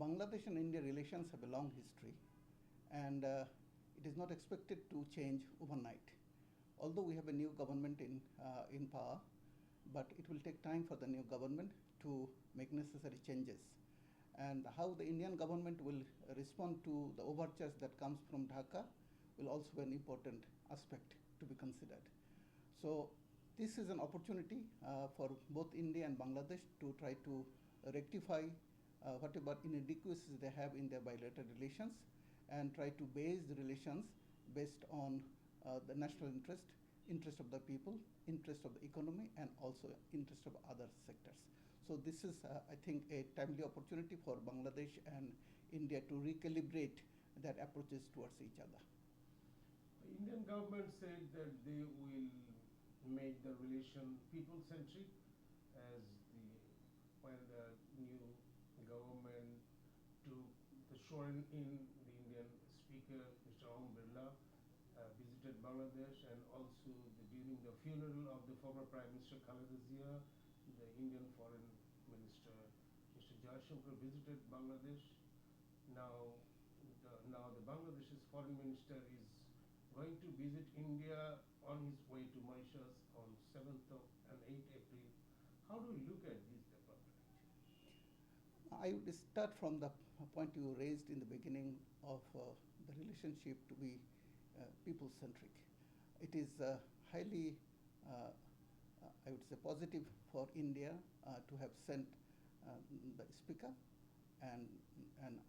Bangladesh and India relations have a long history, and it is not expected to change overnight. Although we have a new government in power, but it will take time for the new government to make necessary changes. And how the Indian government will respond to the overtures that comes from Dhaka will also be an important aspect to be considered. So this is an opportunity for both India and Bangladesh to try to rectify whatever inadequacies they have in their bilateral relations and try to base the relations based on the national interest of the people, interest of the economy, and also interest of other sectors. So this is, I think, a timely opportunity for Bangladesh and India to recalibrate their approaches towards each other. The Indian government said that they will make the relation people-centric as when the new government took the sworn in the Indian Speaker, Mr. Om Birla, visited Bangladesh, and also during the funeral of the former Prime Minister Khaleda Zia, the Indian Foreign Minister Mr. Jaishankar visited Bangladesh. Now the Bangladesh's Foreign Minister is going to visit India on his way to Mauritius on 7th and 8th April. How do you look at this development? I would start from the point you raised in the beginning of the relationship to be people-centric. It is highly, I would say, positive for India to have sent the speaker and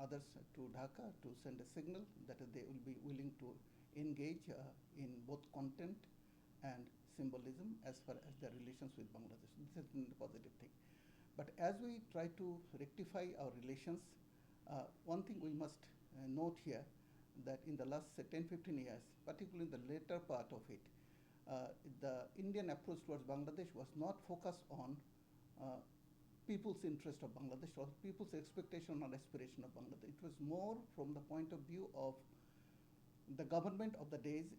others to Dhaka to send a signal that they will be willing to engage in both content and symbolism as far as their relations with Bangladesh. This has been a positive thing. But as we try to rectify our relations, one thing we must note here that in the last 10-15 years, particularly in the later part of it, the Indian approach towards Bangladesh was not focused on people's interest of Bangladesh or people's expectation or aspiration of Bangladesh. It was more from the point of view of the government of the day's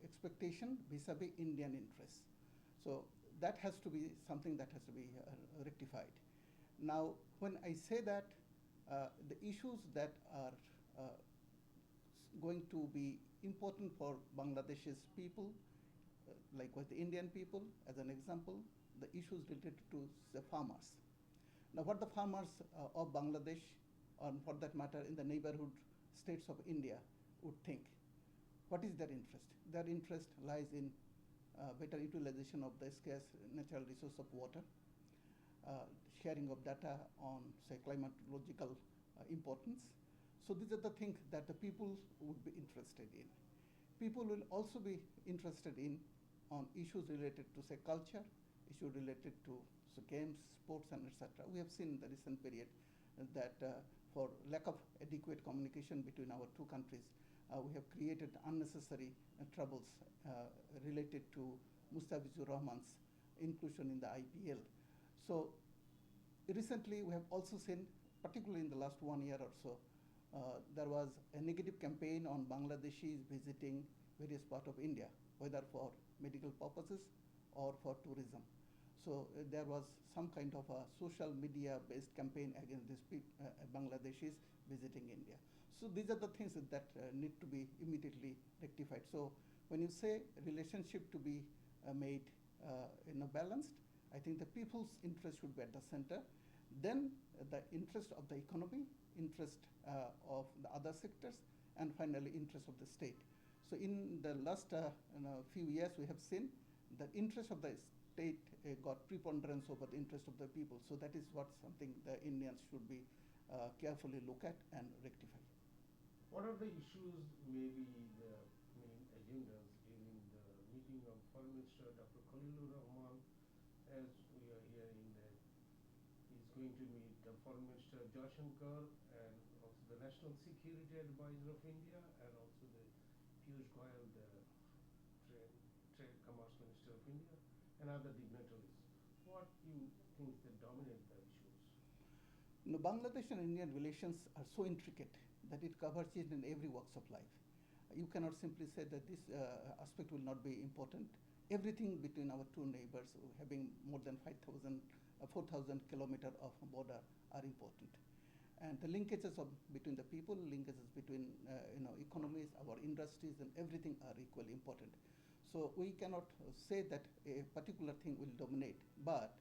expectation vis-a-vis Indian interests. So that has to be something that has to be rectified. Now, when I say that, the issues that are going to be important for Bangladesh's people, likewise the Indian people, as an example, the issues related to the farmers. Now, what the farmers of Bangladesh, or for that matter in the neighborhood states of India, would think. What is their interest? Their interest lies in better utilization of the scarce natural resource of water, sharing of data on, say, climatological importance. So these are the things that the people would be interested in. People will also be interested in on issues related to, say, culture, issues related to games, sports, and etc. We have seen in the recent period that for lack of adequate communication between our two countries, we have created unnecessary troubles related to Sufiur Rahman's inclusion in the IPL. So recently we have also seen, particularly in the last 1 year or so, there was a negative campaign on Bangladeshis visiting various parts of India, whether for medical purposes or for tourism. So there was some kind of a social media-based campaign against these Bangladeshis visiting India. So these are the things that need to be immediately rectified. So when you say relationship to be made balanced, I think the people's interest should be at the center. Then the interest of the economy, interest of the other sectors, and finally interest of the state. So in the last few years, we have seen the interest of the state got preponderance over the interest of the people. So that is what something the Indians should be carefully look at and rectify. What are the issues, maybe the main agendas during the meeting of Foreign Minister Dr. Khalilur Rahman, as we are hearing that he's going to meet the Foreign Minister Jaishankar and also the National Security Advisor of India and also the Piyush Goyal, the Trade Commerce Minister of India, and other dignitaries. What do you think that dominate the issues? Bangladesh and Indian relations are so intricate that it covers it in every walks of life. You cannot simply say that this aspect will not be important. Everything between our two neighbors, having more than 4,000 kilometers of border, are important. and the linkages between the people, linkages between economies, our industries, and everything are equally important. So we cannot say that a particular thing will dominate, but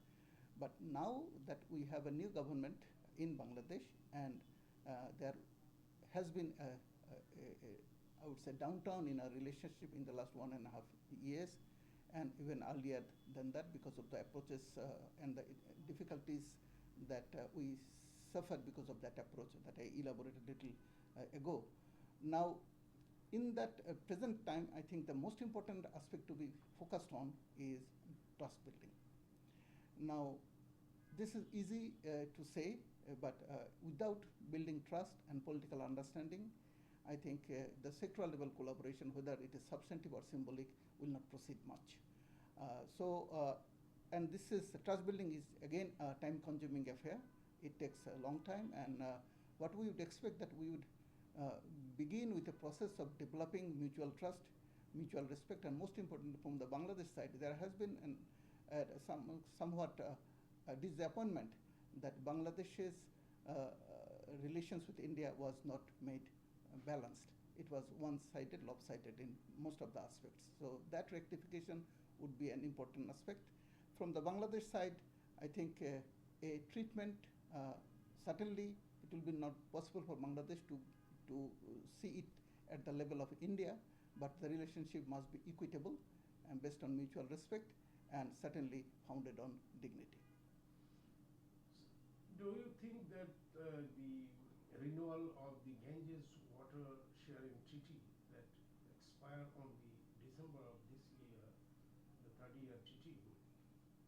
now that we have a new government in Bangladesh, and there has been I would say downturn in our relationship in the last 1.5 years, and even earlier than that because of the approaches and the difficulties that we suffered because of that approach that I elaborated a little ago. Now, in that present time, I think the most important aspect to be focused on is trust building. Now, this is easy to say, but without building trust and political understanding, I think the sectoral level collaboration, whether it is substantive or symbolic, will not proceed much. And this is, trust building is again a time-consuming affair. It takes a long time, and what we would expect that we would begin with a process of developing mutual trust, mutual respect, and most importantly, from the Bangladesh side, there has been somewhat disappointment that Bangladesh's relations with India was not made balanced. It was one-sided, lopsided in most of the aspects. So that rectification would be an important aspect. From the Bangladesh side, I think a treatment, certainly it will be not possible for Bangladesh to see it at the level of India, but the relationship must be equitable and based on mutual respect and certainly founded on dignity. Do you think that the renewal of the Ganges water sharing treaty that expired on the December of this year, the 30-year treaty,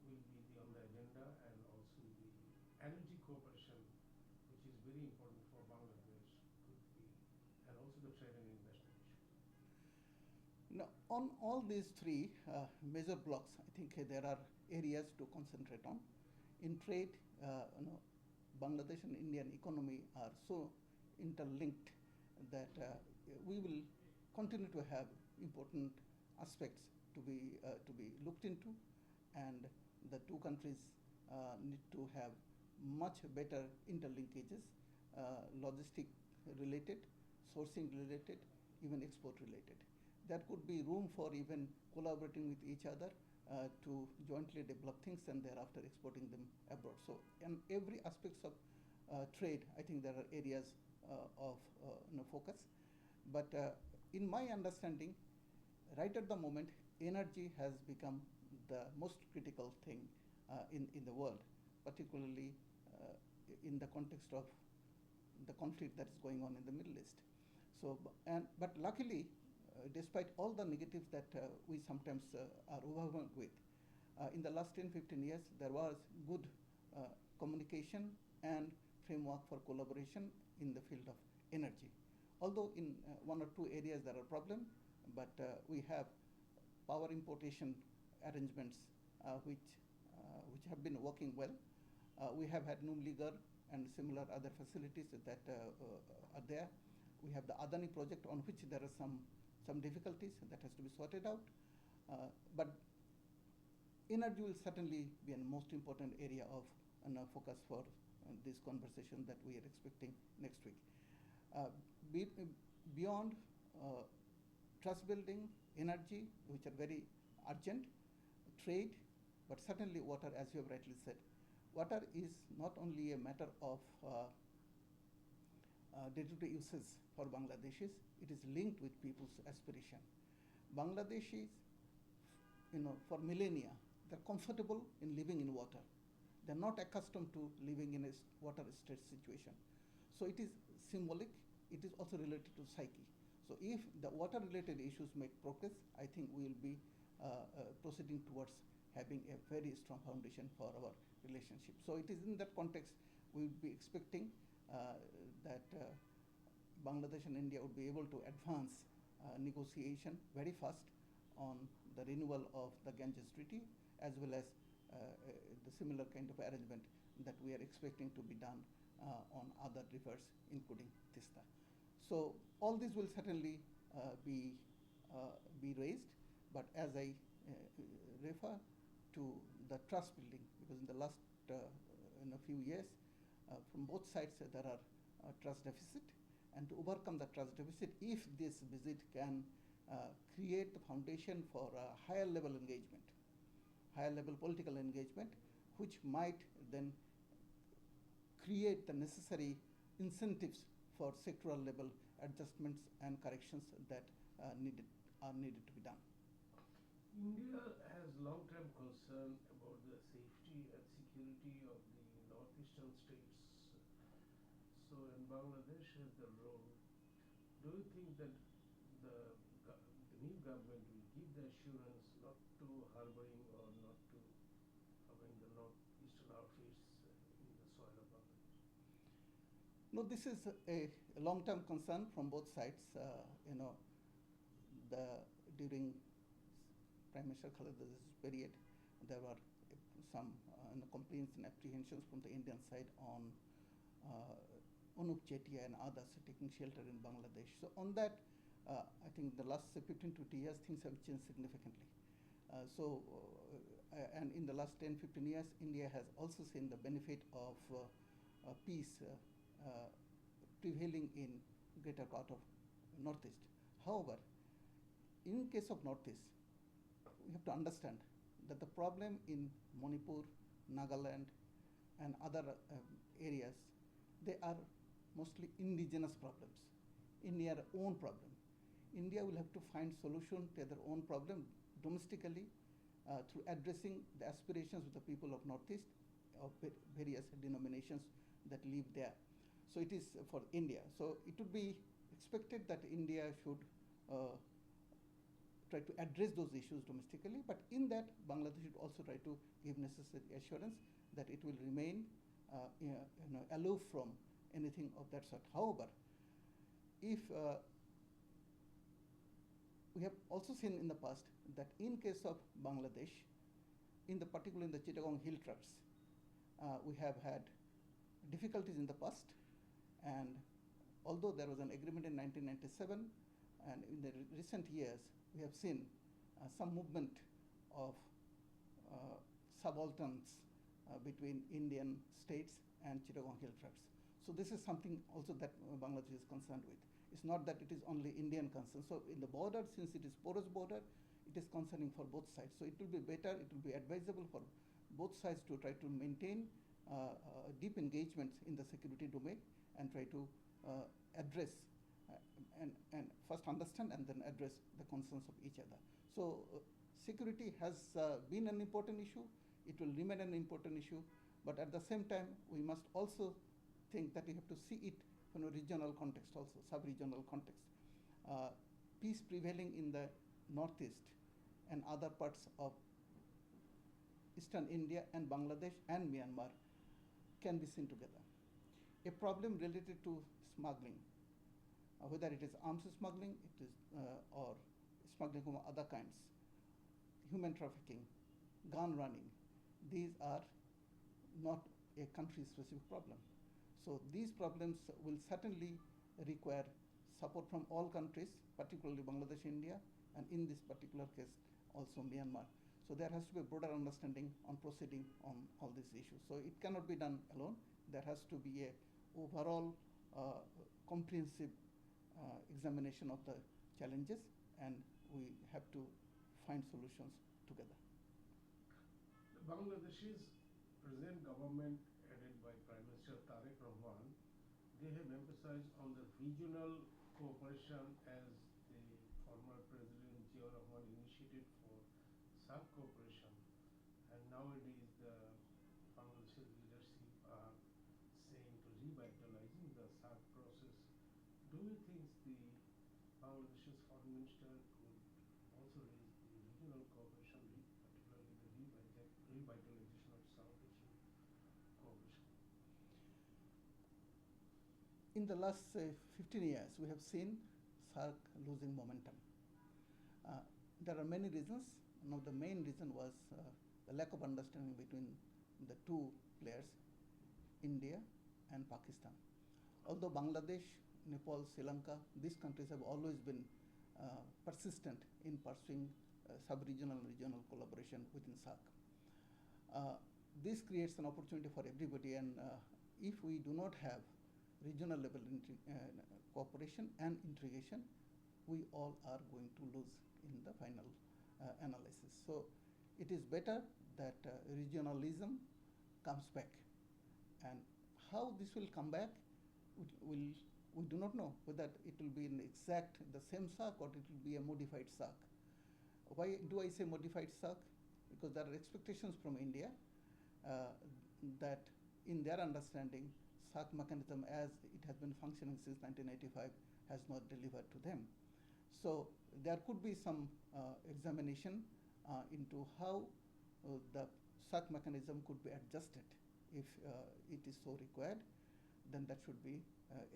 will be on the agenda, and also the energy cooperation, which is very important for Bangladesh, could be, and also the trade and investment issue? Now, on all these three major blocks, I think there are areas to concentrate on. In trade, Bangladesh and Indian economy are so interlinked that we will continue to have important aspects to be looked into, and the two countries need to have much better interlinkages, logistic related, sourcing related, even export related. There could be room for even collaborating with each other to jointly develop things and thereafter exporting them abroad. So in every aspects of trade, I think there are areas of focus. But in my understanding, right at the moment, energy has become the most critical thing in the world, particularly in the context of the conflict that is going on in the Middle East. So, but luckily, despite all the negatives that we sometimes are overwhelmed with, in the last 10-15 years, there was good communication and framework for collaboration in the field of energy. Although in one or two areas there are problems, but we have power importation arrangements which have been working well. We have had Numligar and similar other facilities that are there. We have the Adani project on which there are some difficulties that has to be sorted out. But energy will certainly be a most important area of focus for this conversation that we are expecting next week. Beyond trust building, energy, which are very urgent, trade, but certainly water, as you have rightly said. Water is not only a matter of day-to-day uses for Bangladeshis, it is linked with people's aspiration. Bangladeshis, for millennia, they're comfortable in living in water. They're not accustomed to living in a water-stressed situation. So it is symbolic, it is also related to psyche. So if the water-related issues make progress, I think we will be proceeding towards having a very strong foundation for our relationship. So it is in that context we would be expecting that Bangladesh and India would be able to advance negotiation very fast on the renewal of the Ganges Treaty, as well as the similar kind of arrangement that we are expecting to be done on other rivers, including Tista. So all this will certainly be raised, but as I refer to the trust building, because in the last few years, from both sides there are trust deficit, and to overcome the trust deficit, if this visit can create the foundation for a higher level engagement, higher level political engagement, which might then create the necessary incentives for sectoral level adjustments and corrections that are needed to be done. India has long-term concern about the safety and security of the northeastern states. So, and Bangladesh has the role. Do you think that the, the new government will give the assurance not to harboring or not to having the northeastern outfits in the soil of Bangladesh? No, this is a long-term concern from both sides. During Prime Minister Khalid's period, there were some complaints and apprehensions from the Indian side on Anup Chetia and others taking shelter in Bangladesh. So on that, I think the last 15 to 20 years, things have changed significantly. And in the last 10, 15 years, India has also seen the benefit of peace prevailing in greater part of Northeast. However, in case of Northeast, we have to understand that the problem in Manipur, Nagaland, and other areas, they are mostly indigenous problems, India's own problem. India will have to find solution to their own problem domestically through addressing the aspirations of the people of Northeast, of various denominations that live there. So it is for India. So it would be expected that India should try to address those issues domestically, but in that, Bangladesh should also try to give necessary assurance that it will remain aloof from anything of that sort. However, if we have also seen in the past that in case of Bangladesh, particularly in the Chittagong hill tracts, we have had difficulties in the past, and although there was an agreement in 1997, and in the recent years, we have seen some movement of subalterns between Indian states and Chittagong hill tracts. So this is something also that Bangladesh is concerned with. It's not that it is only Indian concern. So in the border, since it is porous border, it is concerning for both sides. So it will be better, it will be advisable for both sides to try to maintain deep engagements in the security domain and try to address and first understand and then address the concerns of each other. So security has been an important issue. It will remain an important issue. But at the same time, we must also think that we have to see it from a regional context also, sub-regional context. Peace prevailing in the Northeast and other parts of Eastern India and Bangladesh and Myanmar can be seen together. A problem related to smuggling, whether it is arms smuggling, or smuggling from other kinds, human trafficking, gun running, these are not a country-specific problem. So these problems will certainly require support from all countries, particularly Bangladesh, India, and in this particular case, also Myanmar. So there has to be a broader understanding on proceeding on all these issues. So it cannot be done alone. There has to be a overall comprehensive examination of the challenges, and we have to find solutions together. The Bangladesh's present government, headed by Prime Minister Tareq Rahman, they have emphasized on the regional cooperation as the former President Ziaur Rahman initiated for SAARC cooperation, and nowadays the Bangladesh's leadership are saying to revitalizing the SAARC process. Do you think the Bangladesh's foreign minister could also raise the regional cooperation, particularly the revitalization of South Asian cooperation? In the last 15 years, we have seen SAARC losing momentum. There are many reasons. One of the main reason was the lack of understanding between the two players, India and Pakistan. Although Bangladesh, Nepal, Sri Lanka, these countries have always been persistent in pursuing sub-regional and regional collaboration within SAARC. This creates an opportunity for everybody, and if we do not have regional level cooperation and integration, we all are going to lose in the final analysis. So it is better that regionalism comes back. And how this will come back, we do not know whether it will be in exact the same SAC or it will be a modified SAC. Why do I say modified SAC? Because there are expectations from India that in their understanding, SAC mechanism as it has been functioning since 1995 has not delivered to them. So there could be some examination into how the SAC mechanism could be adjusted if it is so required. Then that should be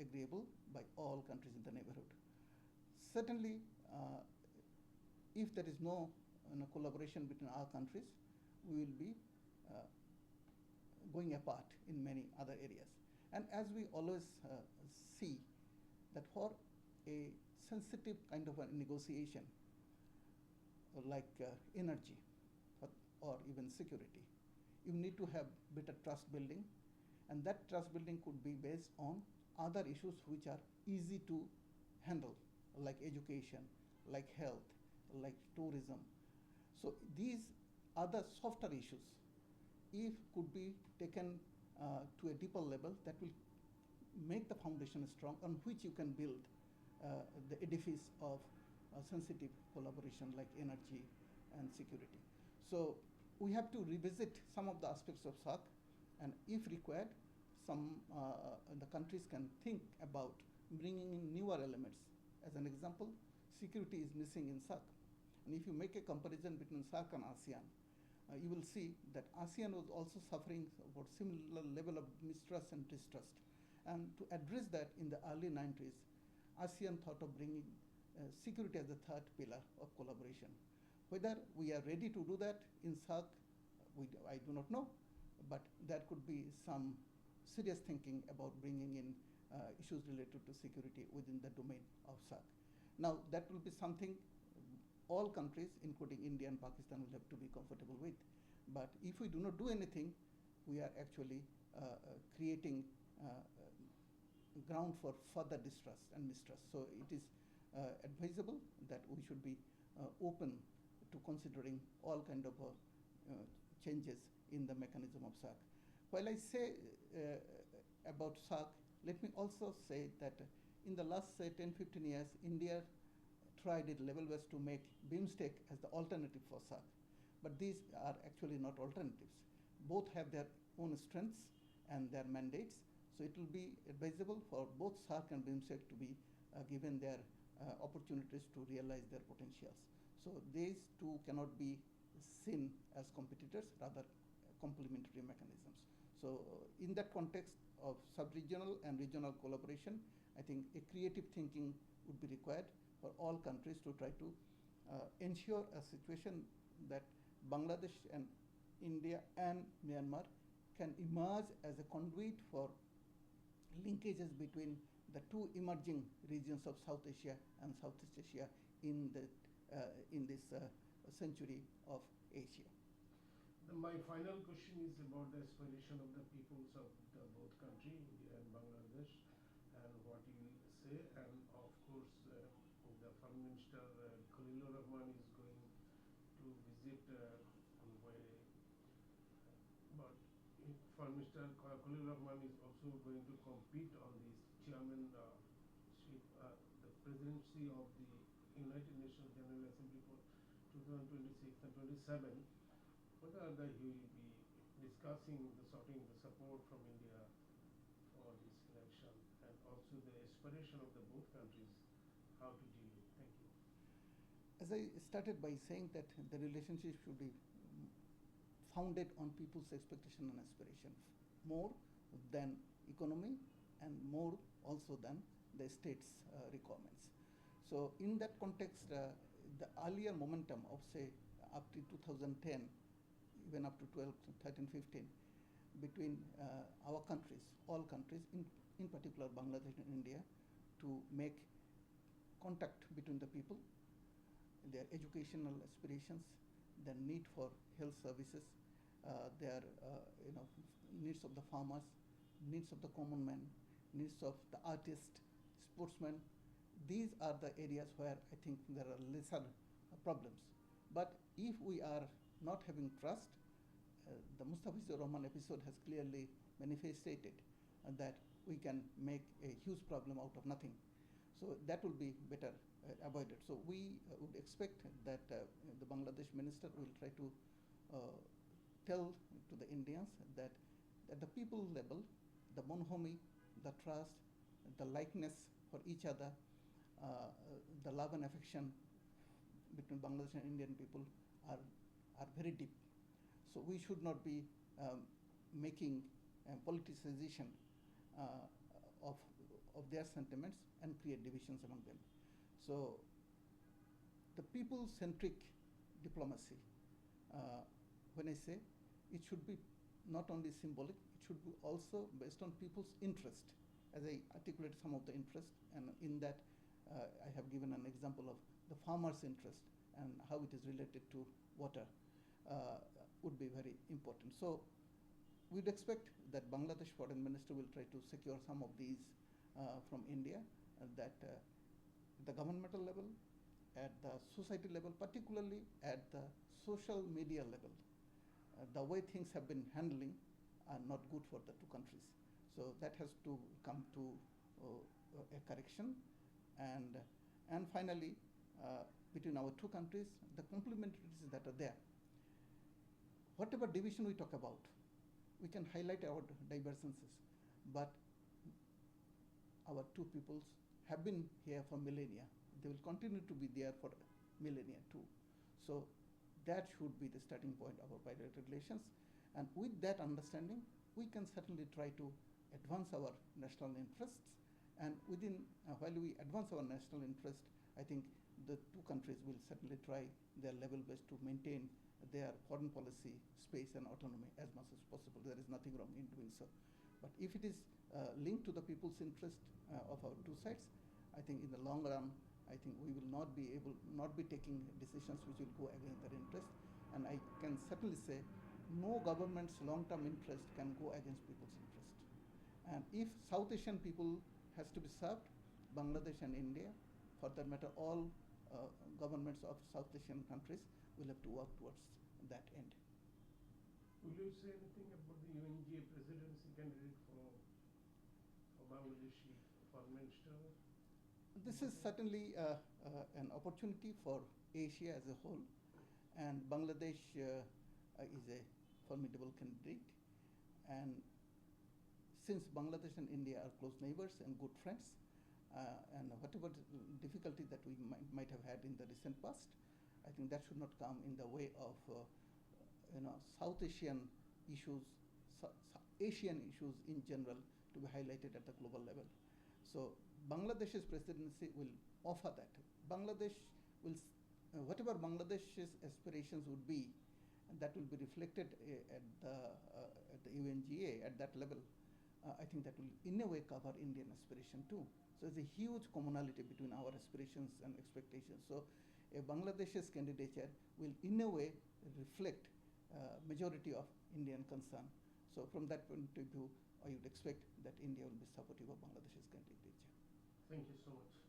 agreeable by all countries in the neighborhood. Certainly, if there is no collaboration between our countries, we will be going apart in many other areas. And as we always see that for a sensitive kind of a negotiation, like energy or even security, you need to have better trust building, and that trust building could be based on other issues which are easy to handle, like education, like health, like tourism. So these other softer issues, if could be taken to a deeper level, that will make the foundation strong on which you can build the edifice of sensitive collaboration like energy and security. So we have to revisit some of the aspects of SAC, and if required, the countries can think about bringing in newer elements. As an example, security is missing in SAC. And if you make a comparison between SAC and ASEAN, you will see that ASEAN was also suffering about similar level of mistrust and distrust. And to address that in the early 90s, ASEAN thought of bringing security as the third pillar of collaboration. Whether we are ready to do that in SAC, I do not know, but there could be some serious thinking about bringing in issues related to security within the domain of SAC. Now, that will be something all countries, including India and Pakistan, will have to be comfortable with. But if we do not do anything, we are actually creating ground for further distrust and mistrust. So it is advisable that we should be open to considering all kind of changes in the mechanism of SAC. While I say about SAC, let me also say that in the last, say, 10, 15 years, India tried at level west to make BIMSTEC as the alternative for SAC. But these are actually not alternatives. Both have their own strengths and their mandates. So it will be advisable for both SAC and BIMSTEC to be given their opportunities to realize their potentials. So these two cannot be seen as competitors, rather complementary mechanisms. So in that context of sub-regional and regional collaboration, I think a creative thinking would be required for all countries to try to ensure a situation that Bangladesh and India and Myanmar can emerge as a conduit for linkages between the two emerging regions of South Asia and Southeast Asia in this century of Asia. My final question is about the aspiration of the peoples of both countries, India and Bangladesh, and what you will say. And of course, the Foreign Minister Khalilur Rahman is going to visit but Foreign Minister Khalilur Rahman is also going to compete on this chairmanship, the presidency of the United Nations General Assembly for 2026 and 27. Whether he will be discussing sorting the support from India for this election, and also the aspiration of the both countries, how to deal with. Thank you. As I started by saying that the relationship should be founded on people's expectation and aspiration, more than economy and more also than the state's requirements. So in that context, the earlier momentum of, say, up to 2010, even up to 12, 13, 15, between our countries, all countries, in particular Bangladesh and India, to make contact between the people, their educational aspirations, their need for health services, their needs of the farmers, needs of the common man, needs of the artist, sportsman. These are the areas where I think there are lesser problems. But if we are not having trust, the Sufiur Rahman episode has clearly manifested that we can make a huge problem out of nothing. So that will be better avoided. So we would expect that the Bangladesh minister will try to tell to the Indians that at the people level, the bonhomie, the trust, the likeness for each other, the love and affection between Bangladesh and Indian people are very deep. So we should not be making politicization of their sentiments and create divisions among them. So the people-centric diplomacy, when I say, it should be not only symbolic, it should be also based on people's interest, as I articulated some of the interest, and in that I have given an example of the farmer's interest and how it is related to water would be very important. So we'd expect that Bangladesh foreign minister will try to secure some of these from India, that the governmental level, at the society level, particularly at the social media level, the way things have been handling are not good for the two countries. So that has to come to a correction. And finally, between our two countries, the complementarities that are there. Whatever division we talk about, we can highlight our divergences, but our two peoples have been here for millennia. They will continue to be there for millennia too. So that should be the starting point of our bilateral relations. And with that understanding, we can certainly try to advance our national interests. And within, while we advance our national interest, I think the two countries will certainly try their level best to maintain their foreign policy space and autonomy as much as possible. There is nothing wrong in doing so. But if it is linked to the people's interest of our two sides, I think in the long run, I think we will not be taking decisions which will go against their interest. And I can certainly say no government's long-term interest can go against people's interest. And if South Asian people has to be served, Bangladesh and India, for that matter, all governments of South Asian countries will have to work towards that end. Will you say anything about the UNGA presidency candidate for Bangladeshi foreign minister? This is certainly an opportunity for Asia as a whole, and Bangladesh is a formidable candidate. And since Bangladesh and India are close neighbors and good friends, and whatever difficulty that we might have had in the recent past, I think that should not come in the way of South Asian issues, Asian issues in general to be highlighted at the global level. So Bangladesh's presidency will offer that. Bangladesh will, whatever Bangladesh's aspirations would be, and that will be reflected at the UNGA at that level. I think that will in a way cover Indian aspiration too. So it's a huge commonality between our aspirations and expectations. So a Bangladesh's candidature will in a way reflect majority of Indian concern. So from that point of view, I would expect that India will be supportive of Bangladesh's candidature. Thank you so much.